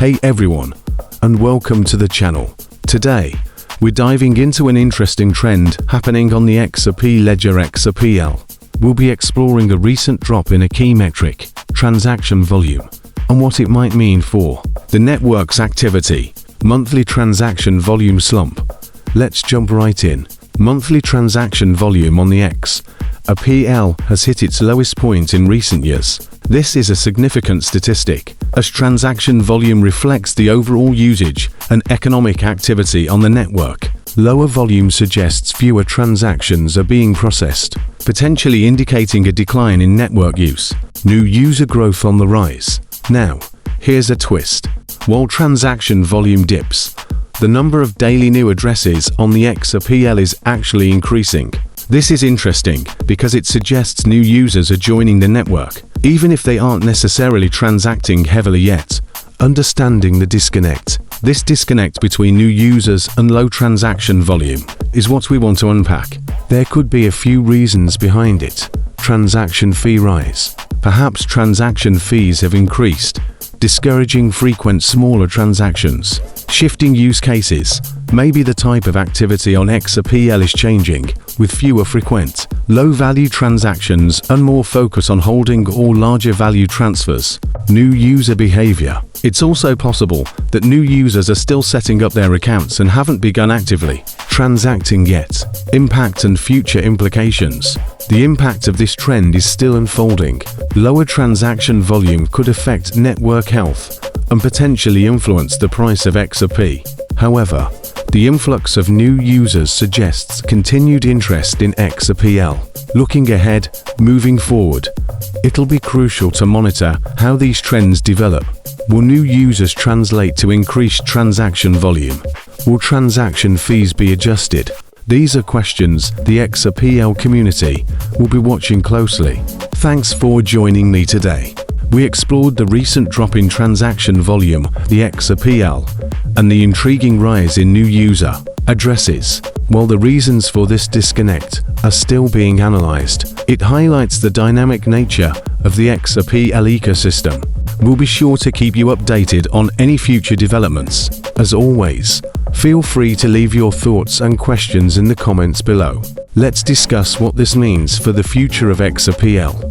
Hey everyone, and welcome to the channel. Today, we're diving into an interesting trend happening on the XRP ledger XRPL. We'll be exploring a recent drop in a key metric, transaction volume, and what it might mean for the network's activity. Monthly transaction volume slump. Let's jump right in. Monthly transaction volume on the XRPL has hit its lowest point in recent years. This is a significant statistic, as transaction volume reflects the overall usage and economic activity on the network. Lower volume suggests fewer transactions are being processed, potentially indicating a decline in network use. New user growth on the rise. Now, here's a twist. While transaction volume dips, the number of daily new addresses on the XRPL is actually increasing. This is interesting because it suggests new users are joining the network, even if they aren't necessarily transacting heavily yet. Understanding the disconnect. This disconnect between new users and low transaction volume is what we want to unpack. There could be a few reasons behind it. Transaction fee rise. Perhaps transaction fees have increased, discouraging frequent smaller transactions. Shifting use cases. Maybe the type of activity on XRPL is changing, with fewer frequent, low-value transactions and more focus on holding or larger value transfers. New user behavior. It's also possible that new users are still setting up their accounts and haven't begun actively transacting yet. Impact and future implications. The impact of this trend is still unfolding. Lower transaction volume could affect network health and potentially influence the price of XRP. However, the influx of new users suggests continued interest in XRPL. Looking ahead, moving forward, it'll be crucial to monitor how these trends develop. Will new users translate to increased transaction volume? Will transaction fees be adjusted? These are questions the XRPL community will be watching closely. Thanks for joining me today. We explored the recent drop in transaction volume, the XRPL, and the intriguing rise in new user addresses. While the reasons for this disconnect are still being analyzed, it highlights the dynamic nature of the XRPL ecosystem. We'll be sure to keep you updated on any future developments. As always, feel free to leave your thoughts and questions in the comments below. Let's discuss what this means for the future of XRPL.